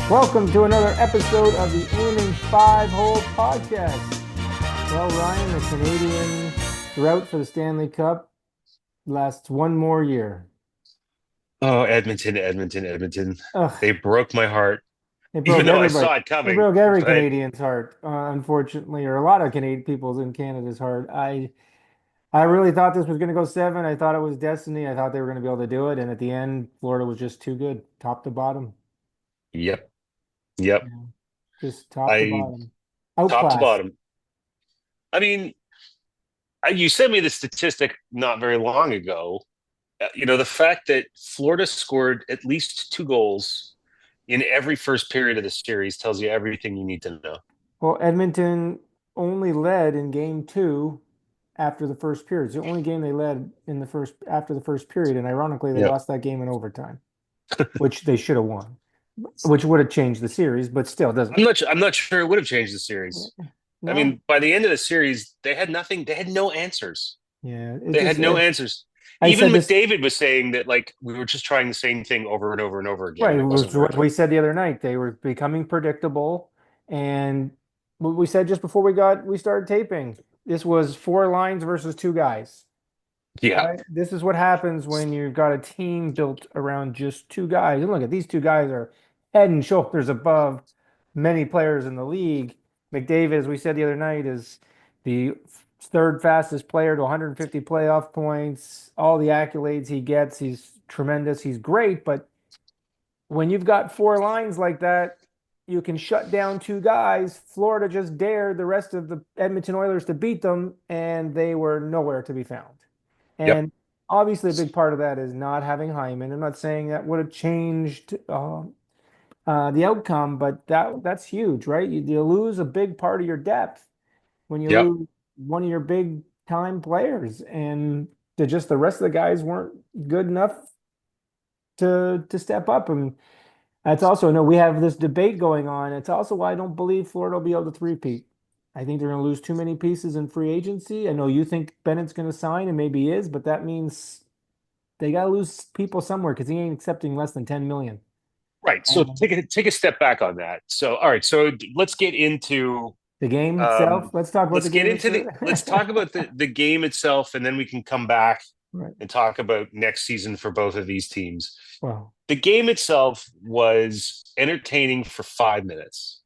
Welcome to another episode of the Aiming Five Hole Podcast. Well, Ryan, the Canadian drought for the Stanley Cup lasts one more year. Oh, Edmonton. Ugh, They broke my heart, it broke even though I everybody. saw it It coming. broke every But Canadian's heart, unfortunately, or a lot of Canadian people's in Canada's heart. I really thought this was going to go seven. I thought it was destiny. I thought they were going to be able to do it, and at the end, Florida was just too good, top to bottom. yep, yep. Yeah, just top to I bottom, top to outclassed. bottom. I mean, you sent me the statistic not very long ago. The fact that Florida scored at least two goals in every first period of the series tells you everything you need to know. Well, Edmonton only led in game two after the first period. It's the only game they led in the first after the first period, and ironically, they Yep. lost that game in overtime, which they should have won, which would have changed the series, but still doesn't. I'm not sure it would have changed the series. I No, mean, by the end of the series, they had nothing. They had no answers. yeah, it They just. had no answers. I Even said this McDavid was saying that like we were just trying the same thing over and over and over again, right. and It it wasn't was what working. we said the other night. They were becoming predictable, and what we said just before we started taping. This was four lines versus two guys. Yeah, Right? This is what happens when you've got a team built around just two guys. And look at these two guys are head and shoulders above many players in the league. McDavid, as we said the other night, is the third fastest player to 150 playoff points. All the accolades he gets, he's tremendous. He's great, but when you've got four lines like that, you can shut down two guys. Florida just dared the rest of the Edmonton Oilers to beat them, and they were nowhere to be found. yep, And obviously, a big part of that is not having Hyman. I'm not saying that would have changed the outcome, but that's huge, right? You lose a big part of your depth when you yep, lose one of your big time players, and the rest of the guys weren't good enough to step up. And that's also no, we have this debate going on. It's also why I don't believe Florida will be able to three-peat. I think they're going to lose too many pieces in free agency. I know you think Bennett's going to sign, and maybe he is, but that means they got to lose people somewhere because he ain't accepting less than 10 million. right. So Um, take a step back on that. So all right, so let's get into the game itself. Let's talk about the game itself. let's talk about the game itself, and then we can come back Right. and talk about next season for both of these teams. Well, The game itself was entertaining for 5 minutes.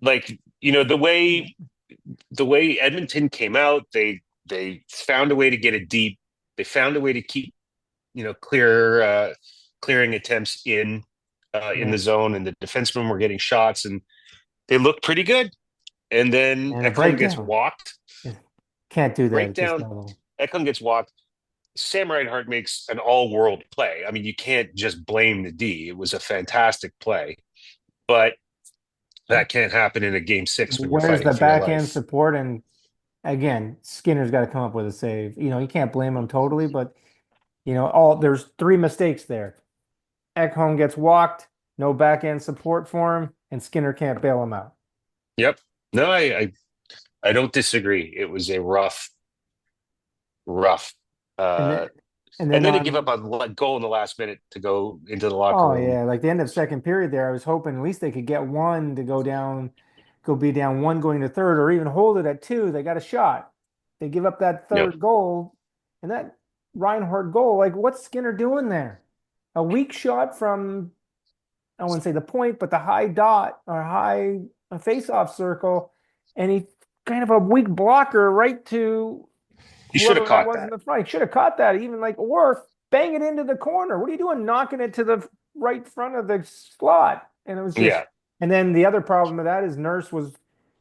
Like, the way Edmonton came out, they found a way to get it deep. They found a way to keep, clearing attempts in yeah, the zone, and the defensemen were getting shots, and they looked pretty good. And then and a Ekholm gets breakdown. walked. Can't do that at this Breakdown. level. Ekholm gets walked. Sam Reinhart makes an all-world play. I mean, you can't just blame the D. It was a fantastic play, but that can't happen in a game six when you're Where's fighting the for your backhand life. support? And again, Skinner's got to come up with a save. You can't blame him totally, but all there's three mistakes there. Ekholm gets walked, no backhand support for him, and Skinner can't bail him out. Yep. No, I don't disagree. It was a rough. And then Uh, and and then then to give up on a goal in the last minute to go into the locker oh room. yeah, like the end of second period there, I was hoping at least they could get one to go be down one going to third, or even hold it at two. They got a shot. They give up that Yep. third goal, and that Reinhardt goal, like what's Skinner doing there? A weak shot from I wouldn't say the point, but the high dot or high face-off circle, and he kind of a weak blocker right to He should have whoever that caught was in that. the front. He should have caught that, even like, or bang it into the corner. What are you doing knocking it to the right front of the slot? And it was just, Yeah. and then the other problem with that is Nurse was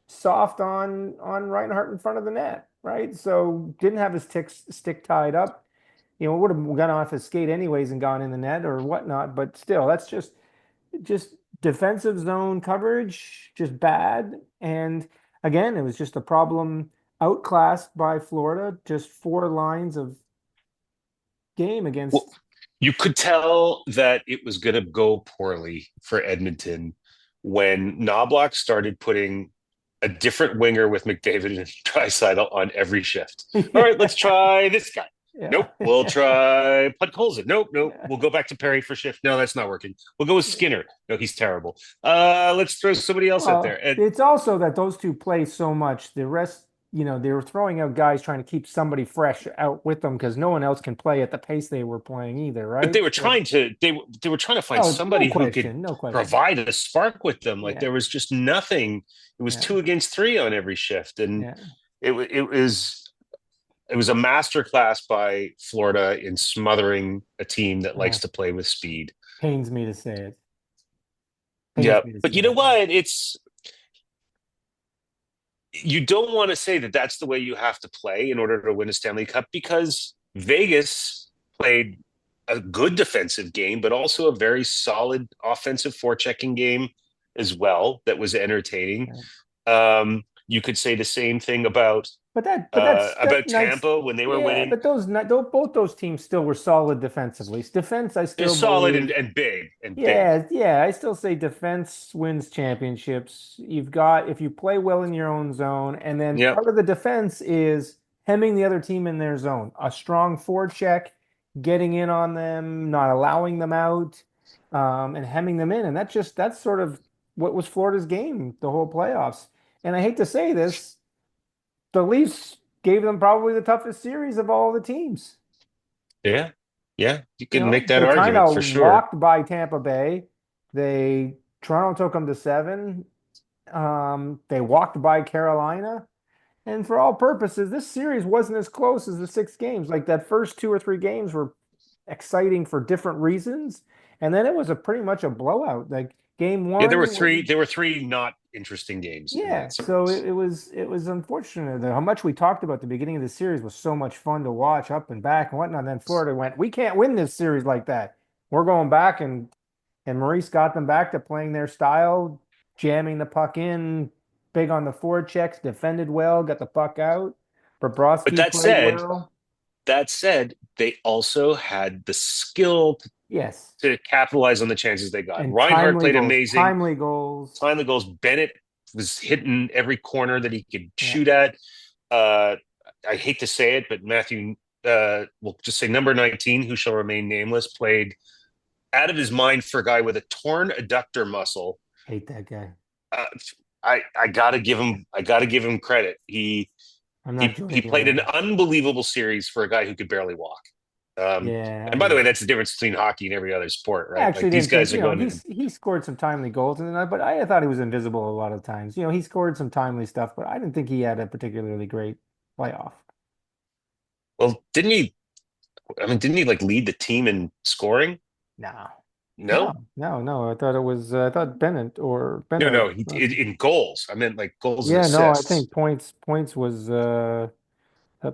soft on Reinhardt in front of the net, right? So didn't have his stick tied up. Would have gone off his skate anyways and gone in the net or whatnot. But still, that's just defensive zone coverage, just bad. And again, it was just a problem outclassed by Florida, just four lines of game Well, against. you could tell that it was going to go poorly for Edmonton when Knobloch started putting a different winger with McDavid and Draisaitl on every shift. All right, Yeah. let's try this guy. Nope. Yeah. We'll try Podkolzin. Nope. Nope. Yeah. We'll go back to Perry for shift. No, that's not working. We'll go with Skinner. No, he's terrible. Let's throw somebody else out there. Well, And it's also that those two play so much. The rest, they were throwing out guys trying to keep somebody fresh out with them because no one else can play at the pace they were playing either, but right? they were So, trying to they were trying to find oh, no somebody who could question, no question. provide a spark with them. Like Yeah, there was just nothing. It was yeah, 2 against 3 on every shift, and yeah. it was a masterclass by Florida in smothering a team that likes Oh, to play with speed. pains me to say it. Yeah, Pains me to but say you know it. what? You don't want to say that that's the way you have to play in order to win a Stanley Cup because Vegas played a good defensive game, but also a very solid offensive forechecking game as well that was entertaining. Yeah. You could say the same thing about But that's nice. Tampa when they were Yeah, winning. but both those teams still were solid defensively. Defense, I They're still solid believe. and big and big. Yeah, yeah, I still say defense wins championships. You've got if you play well in your own zone, and then Yep. part of the defense is hemming the other team in their zone. A strong forecheck, getting in on them, not allowing them out, and hemming them in. And that's sort of what was Florida's game the whole playoffs. And I hate to say this, the Leafs gave them probably the toughest series of all the teams. Yeah. Yeah. You can make that They kind argument of for sure. walked by Tampa Bay. Toronto took them to seven. They walked by Carolina. And for all purposes, this series wasn't as close as the 6 games. Like that first 2 or 3 games were exciting for different reasons. And then it was a pretty much a blowout. Like game Yeah, there were one was three. There were three not interesting games in yeah, that so series. it was unfortunate that how much we talked about the beginning of the series was so much fun to watch up and back and whatnot. And then Florida went, we can't win this series like that. We're going back and Maurice got them back to playing their style, jamming the puck in, big on the forechecks, defended well, got the puck out. But Bobrovsky played well. that said, they also had the skill Yes, to capitalize on the chances they got. and Reinhardt timely played goals, amazing. timely goals. Time the goals. Bennett was hitting every corner that he could Yeah, shoot at. Uh, I hate to say it, but Matthew, we'll just say number 19, who shall remain nameless, played out of his mind for a guy with a torn adductor muscle. hate that guy. Uh, I gotta give him credit. I'm not He joking played an around. unbelievable series for a guy who could barely walk. Yeah, And by the way, that's the difference between hockey and every other sport, I right? actually Like these didn't think, guys are going in. he scored some timely goals and but I thought he was invisible a lot of times. He scored some timely stuff, but I didn't think he had a particularly great playoff. Well, didn't he? I mean, didn't he like lead the team in scoring? No, no, No, no, no. I thought Bennett or no, Bennett. no. In goals. I meant like goals and Yeah, no, I assists. think points was that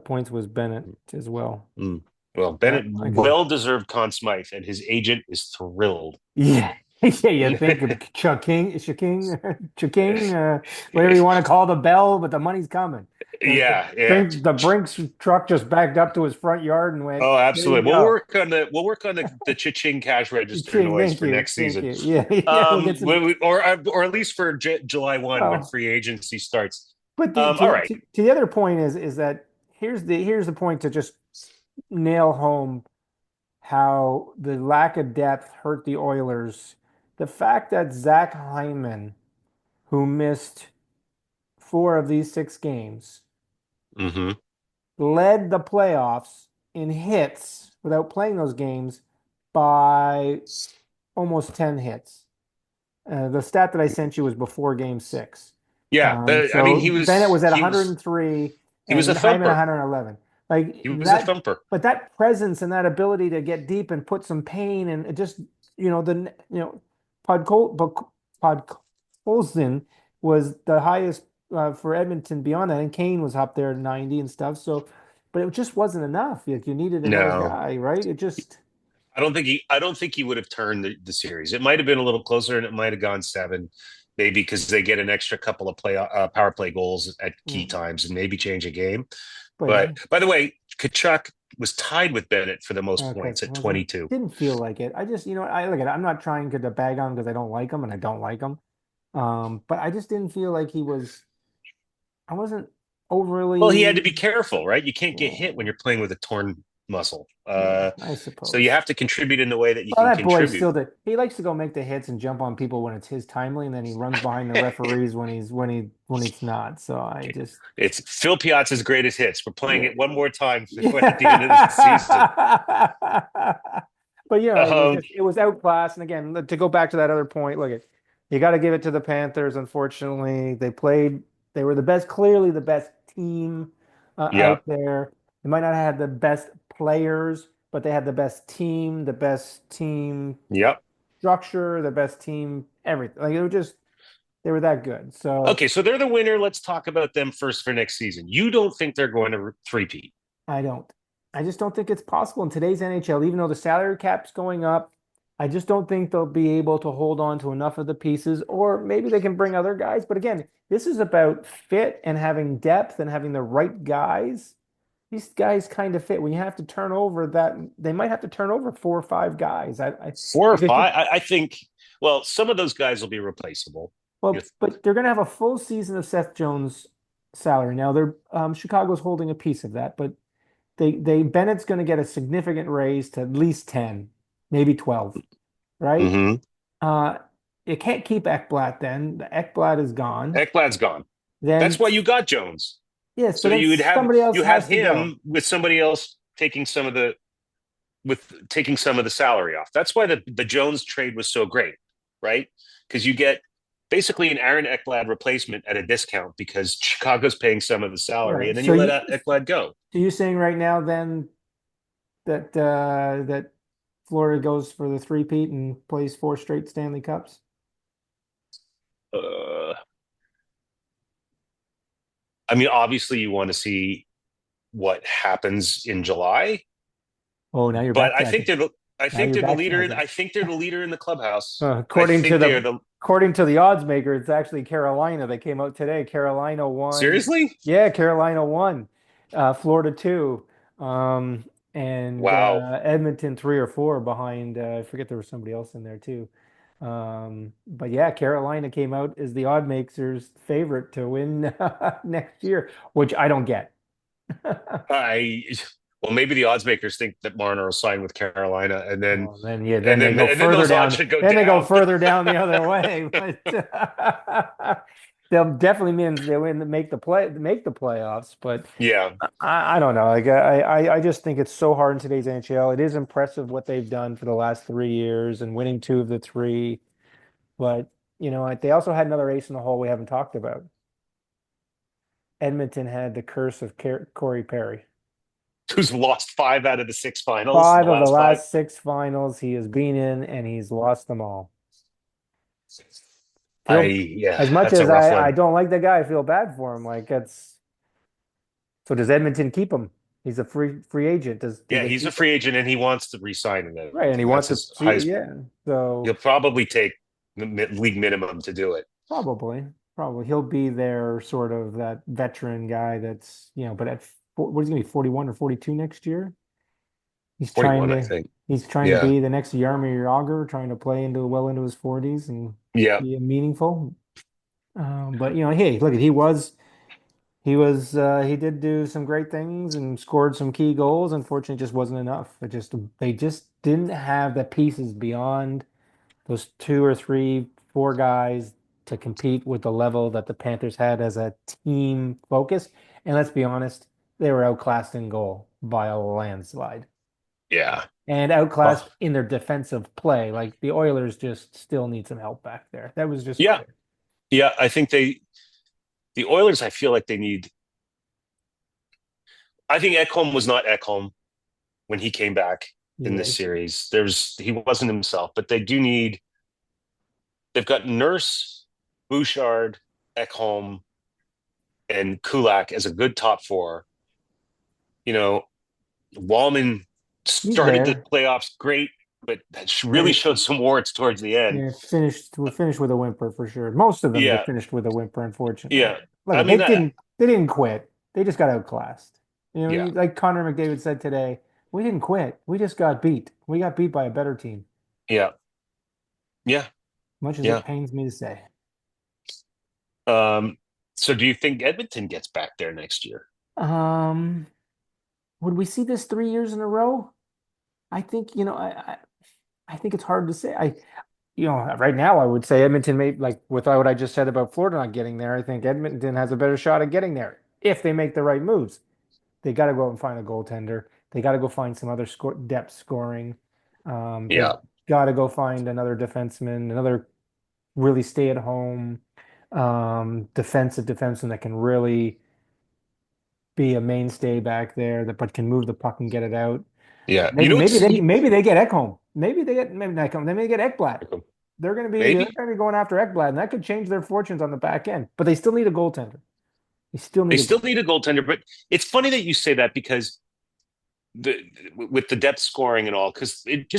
points was Bennett as well. Mm. Well, Yeah, Bennett I got well deserved Conn Smythe, and his agent is thrilled. yeah. Yeah, you think of Chuking, whatever you want to call the bell, but the money's coming. The Yeah, yeah. Brinks, the Brinks truck just backed up to his front yard and went, Oh, "There you absolutely. go, We'll work on the cha-ching cash register Ching, noise thank for you, next thank season. you." Yeah, yeah, we'll get some. Or at least for July 1 when Well, free agency starts. but All right. to the other point is that here's the point to just nail home how the lack of depth hurt the Oilers. The fact that Zach Hyman, who missed 4 of these 6 games, Hmm. led the playoffs in hits without playing those games by almost 10 hits. The stat that I sent you was before game 6. Yeah. I mean, So Bennett was at he was 103 he was a and Hyman thumper. 111. Like He was a that, thumper. but that presence and that ability to get deep and put some pain and it just, Podkolzin was the highest for Edmonton beyond that, and Kane was up there at 90 and stuff. So, but it just wasn't enough. Like you needed another No. guy, right? It just I don't think he would have turned the series. It might have been a little closer and it might have gone 7, maybe because they get an extra couple of power play goals at key mm, times and maybe change a game. but But by the way, Kachuk was tied with Bennett for the most okay, points at wasn't 22. didn't feel like it. I just, I look at it. I'm not trying to bag on him because I don't like him and I don't like him. But I just didn't feel like I wasn't Well, he had to overly, be careful, right? You can't get yeah, hit when you're playing with a torn muscle. Yeah, I So you suppose. have to contribute in the way that you Well, can that boy contribute. still did. He likes to go make the hits and jump on people when it's his timely, and then he runs behind the referees when it's not. So I just It's Phil Piazza's greatest hits. We're playing yeah. it one more time at the end of the season. Yeah. But Um, it was outclassed. And again, to go back to that other point, look at you got to give it to the Panthers. Unfortunately, they were the best, clearly the best team yeah, out there. They might not have had the best players, but they had the best team yep. structure, the best team, everything. Like they were that good. So Okay, so they're the winner. Let's talk about them first for next season. You don't think they're going to three-peat? I don't. I just don't think it's possible in today's NHL, even though the salary cap's going up. I just don't think they'll be able to hold on to enough of the pieces, or maybe they can bring other guys. But again, this is about fit and having depth and having the right guys. These guys kind of fit. When you have to turn over that, they might have to turn over 4 or 5 guys. Four or Because you, five? I think. Well, some of those guys will be replaceable. well, If, but they're going to have a full season of Seth Jones' salary. Now, they're Chicago's holding a piece of that, but they Bennett's going to get a significant raise to at least 10, maybe 12, right? mm-hmm. Uh, you can't keep Ekblad then. The Ekblad is gone. Ekblad's gone. That's Then why you got Jones. yes, but So then somebody else you have has to go. him with somebody else taking some of the salary off. That's why the Jones trade was so great, right? Because you get basically an Aaron Ekblad replacement at a discount because Chicago's paying some of the salary, Right. and then you let Ekblad go. So you saying right now then that Florida goes for the three-peat and plays 4 straight Stanley Cups? Uh, I mean, obviously, you want to see what happens in July, Oh, now you're but backtracking. I Now think you're they're the leader. backtracking. I think they're the leader in the clubhouse. Uh, I according to think they are the the according to the odds maker, it's actually Carolina. They came out today. Carolina won. seriously. Yeah, Carolina won. Florida two. And Wow. Edmonton 3 or 4 behind. I forget there was somebody else in there too. But yeah, Carolina came out as the odd makers favorite to win next year, which I don't get. I well, maybe the odds makers think that Marner will sign with Carolina, Well, then yeah, then they go and then further those odds down. should go Then they go down. further down the other way. But they'll definitely means they win, make the playoffs. But Yeah, I don't know. Like I just think it's so hard in today's NHL. It is impressive what they've done for the last 3 years and winning 2 of the 3. But they also had another ace in the hole we haven't talked about. Edmonton had the curse of Corey Perry. who's lost 5 out of the 6 finals in Five the of the last 5? last 6 finals he has been in, and he's lost them all. Yeah, As much that's a as rough I one. don't like the guy, I feel bad for him. Like that's so does Edmonton keep him? He's a free agent. Do Yeah, they he's a keep him? free agent and he wants to re-sign in Right, and he Edmonton. That's wants to his see, highest. yeah. He'll So probably take the league minimum to do it. probably he'll be their sort of that veteran guy that's, but what is he gonna be 41 or 42 next year? He's trying 41, I to think. he's trying to Yeah, be the next Yarmir Yager, trying to play into his 40s and yeah, be meaningful. But hey, look, he did do some great things and scored some key goals. Unfortunately, it just wasn't enough. They just didn't have the pieces beyond those 2 or 3, 4 guys to compete with the level that the Panthers had as a team focus. And let's be honest, they were outclassed in goal by a landslide yeah. and Oh, outclassed in their defensive play. Like the Oilers just still need some help back there. That was just yeah, clear. yeah. I think the Oilers. I feel like they need. I think Ekholm was not Ekholm when he came back in this Yeah. series. He wasn't himself, but they do need. They've got Nurse, Bouchard, Ekholm, and Kulak as a good top four. You know, Wallman He's started the there. playoffs great, but really And showed some warts towards the end. yeah, we finished with a whimper for sure. Most of them they Yeah, finished with a whimper, unfortunately. yeah. I Look, mean, they didn't quit. They just got outclassed. yeah, Like Connor McDavid said today, we didn't quit. We just got beat. We got beat by a better team, yeah, yeah, much as yeah. it pains me to say. Um, so do you think Edmonton gets back there next year? Um, would we see this 3 years in a row? I think, I think it's hard to say. Right now I would say Edmonton may like with what I just said about Florida not getting there. I think Edmonton has a better shot at getting there if they make the right moves. They got to go out and find a goaltender. They got to go find some other depth scoring. They've Yeah. got to go find another defenseman, another really stay at home defensive defenseman that can really be a mainstay back there that but can move the puck and get it out. Yeah. You Maybe know maybe what's they maybe they get Ekholm. Maybe not Ekholm. They may get Ekblad. They're maybe gonna be going after Ekblad, and that could change their fortunes on the back end. But they still need a goaltender. They still they need a still goal. need a goaltender, but it's funny that you say that because the with the depth scoring and all, because it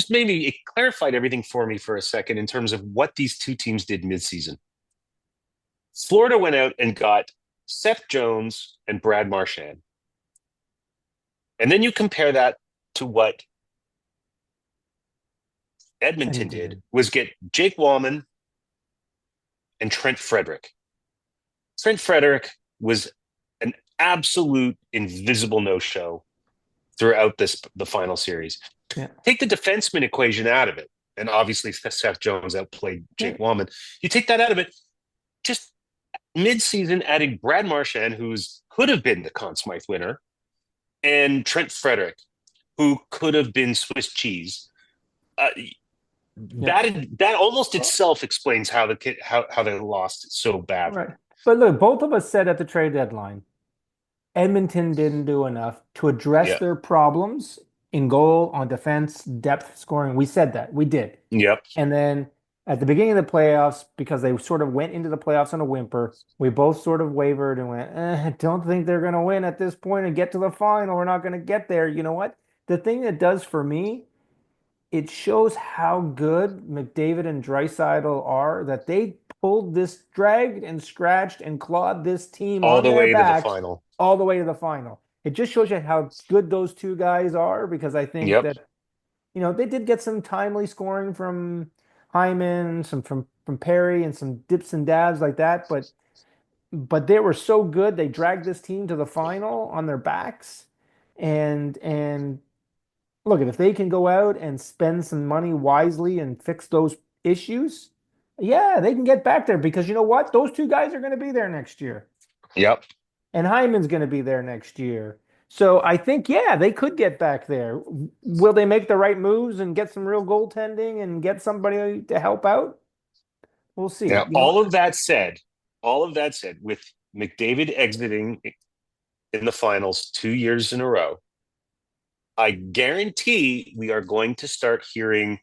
clarified everything for me for a second in terms of what these two teams did midseason. Florida went out and got Seth Jones and Brad Marchand. And then you compare that to what Edmonton Edmonton did did. was get Jake Wallman and Trent Frederick. Trent Frederick was an absolute invisible no-show throughout the final series. Yeah. Take the defenseman equation out of it, and obviously Seth Jones outplayed Yeah. Jake Wallman. You take that out of it, just mid-season adding Brad Marchand, who's could have been the Conn Smythe winner, and Trent Frederick, who could have been Swiss cheese. Uh, Yeah. that almost itself explains how the kid how they lost so Right. badly. But look, both of us said at the trade deadline, Edmonton didn't do enough to address Yeah. their problems in goal, on defense, depth scoring. We said that. We did. Yep. And then at the beginning of the playoffs, because they sort of went into the playoffs on a whimper, we both sort of wavered and went, I don't think they're going to win at this point and get to the final. We're not going to get there. You know what? The thing that does for me, it shows how good McDavid and Draisaitl are that they pulled this, dragged and scratched and clawed this team All on the their way to the backs final. all the way to the final. It just shows you how good those two guys are because I think Yep. that they did get some timely scoring from Hyman, some from Perry, and some dips and dabs like that. But they were so good, they dragged this team to the final on their backs. And look, if they can go out and spend some money wisely and fix those issues, yeah, they can get back there because you know what? Those two guys are going to be there next year. Yep. And Hyman's going to be there next year. So I think, yeah, they could get back there. Will they make the right moves and get some real goaltending and get somebody to help out? We'll see. Now, all of that said, with McDavid exiting in the finals 2 years in a row, I guarantee we are going to start hearing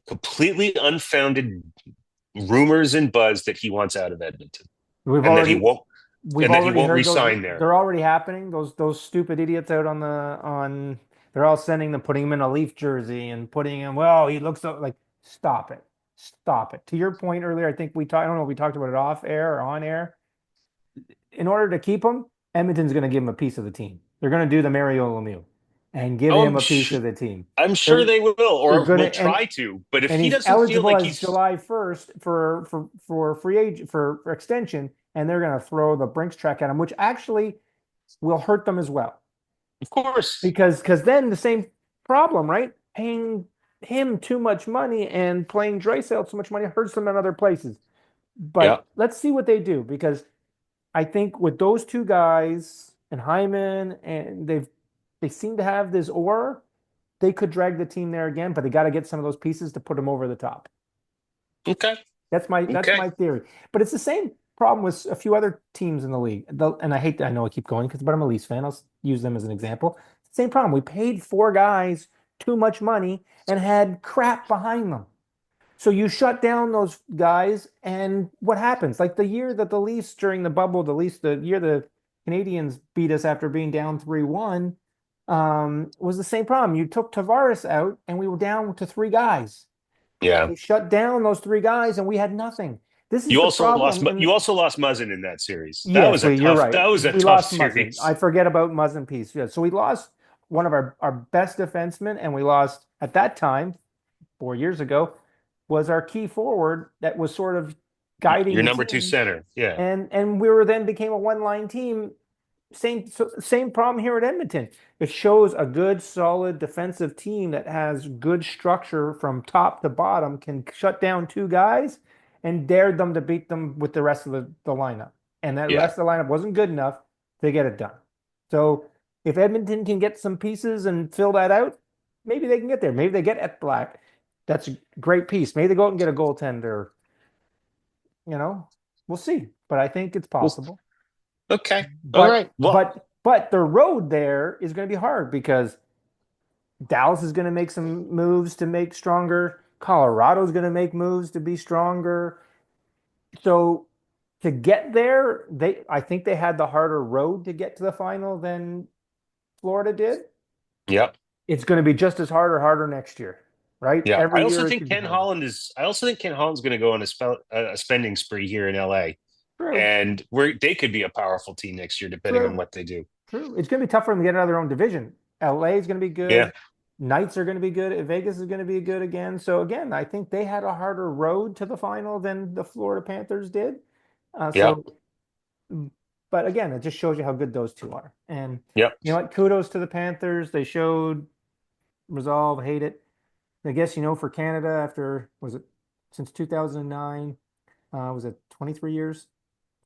completely unfounded rumors and buzz that he wants out of Edmonton We've and that he already won't we've and that he already won't heard those. resign there. They're already happening. Those stupid idiots out on. They're all sending them, putting him in a Leaf jersey and putting him. Well, he looks so like. Stop it. Stop it. To your point earlier, I think we talked. I don't know if we talked about it off air or on air. In order to keep him, Edmonton's going to give him a piece of the team. They're going to do the Mario Lemieux and give Oh, him a piece of the team. I'm sure They're they will, they're or going will to try to. But if and he he's doesn't feel eligible like as he's, July 1st for free agent for extension, and they're going to throw the Brinks track at him, which actually will hurt them as well. of course, Because then the same problem, right? Paying him too much money and playing Draisaitl too much money hurts them in other places. yeah, But let's see what they do because I think with those two guys and Hyman and they seem to have this aura. They could drag the team there again, but they got to get some of those pieces to put them over the top. okay, That's okay, my theory. But it's the same problem with a few other teams in the league. And I know I keep going because but I'm a Leafs fan. I'll use them as an example. Same problem. We paid four guys too much money and had crap behind them. So you shut down those guys, and what happens? Like the year that the Leafs during the bubble, the year the Canadians beat us after being down 3-1, was the same problem. You took Tavares out, and we were down to three guys. yeah. You shut down those three guys, and we had nothing. This is You the also lost. problem. You And also lost Muzzin in that series. That yes, was a you're tough. right. That was a We tough lost Muzzin. I series. forget about Muzzin piece. Yeah, so we lost one of our best defensemen, and we lost at that time 4 years ago was our key forward that was sort of guiding Your the number two team. center. Yeah. And we were then became a one line team same problem here at Edmonton. It shows a good, solid defensive team that has good structure from top to bottom, can shut down two guys and dared them to beat them with the rest of the lineup. And that Yeah. rest of the lineup wasn't good enough to get it done. So if Edmonton can get some pieces and fill that out, maybe they can get there. Maybe they get at Black. That's a great piece. Maybe they go out and get a goaltender. We'll see. But I think it's Well, possible. okay. All But right. Well, but the road there is going to be hard because Dallas is going to make some moves to make stronger. Colorado's going to make moves to be stronger. So to get there, I think they had the harder road to get to the final than Florida did. yep. It's going to be just as hard or harder next year, right? Yeah. I Every also year it's think going to be Ken harder. Holland is. I also think Ken Holland's going to go on a spending spree here in LA, True, and they could be a powerful team next year, depending on true, what they do. true. It's going to be tough for them to get out of their own division. LA is going to be Yeah. good. Knights are going to be good. Vegas is going to be good again. So again, I think they had a harder road to the final than the Florida Panthers did. Yep. But again, it just shows you how good those two are. And Yep. you know what? Kudos to the Panthers. They showed resolve, hate it. I guess, for Canada after, was it since 2009? Was it 23 years?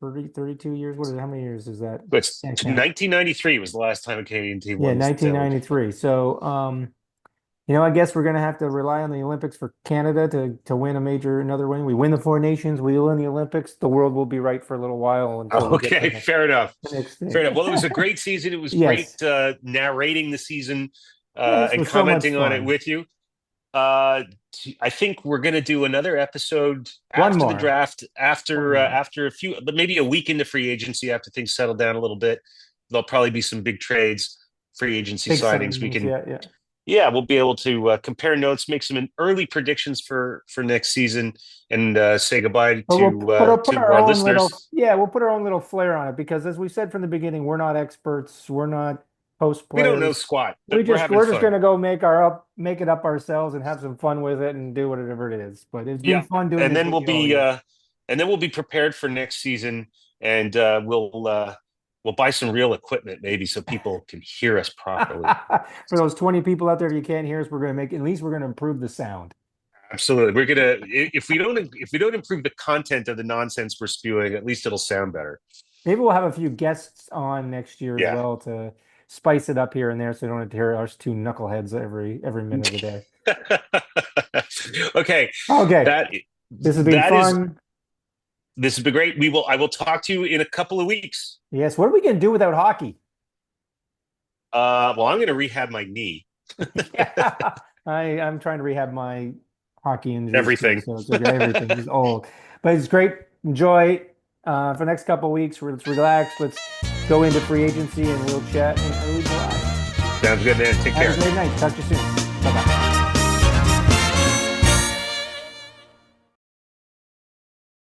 32 years? What is it? How many years is that? It's Can't count. 1993 was the last time a Canadian team Yeah, won the Stanley Cup. 1993. So, I guess we're going to have to rely on the Olympics for Canada to win another win. We win the Four Nations, we win the Olympics. The world will be right for a little while until we get to Okay, fair enough. the next Fair enough. thing. Well, it was a great season. It was Yes. great narrating the season Yes, it and was so much commenting on it fun. with you. I think we're going to do another episode One after the more. draft, One more. after a few, but maybe a week into free agency after things settle down a little bit. There'll probably be some big trades, free agency Big signings. We signings. can, Yeah, yeah. yeah, we'll be able to compare notes, make some early predictions for next season, and say goodbye But we'll put to our our own little, listeners. yeah, we'll put our own little flair on it because as we said from the beginning, we're not experts, we're not post We don't know players. squat, We but we're just having we're just fun. gonna go make it up ourselves and have some fun with it and do whatever it is. But it's been Yeah, fun doing and this then with you all year. we'll be prepared for next season, and we'll buy some real equipment maybe so people can hear us properly. For those 20 people out there, if you can't hear us, at least we're gonna improve the sound. Absolutely, we're gonna if we don't improve the content of the nonsense we're spewing, at least it'll sound better. Maybe we'll have a few guests on next year as Yeah. well to spice it up here and there so you don't have to hear us two knuckleheads every minute of the day. Okay, Okay. that This has been that is fun. this has been great. I will talk to you in a couple of weeks. Yes. What are we going to do without hockey? Well, I'm going to rehab my knee. Yeah. I'm trying to rehab my hockey injuries too, Everything. so it's okay. Everything is old, but it's great. Enjoy for the next couple of weeks. Let's relax. Let's go into free agency and we'll chat in early July. Sounds good, man. Take Have care. a great night. Talk to you soon. Bye bye.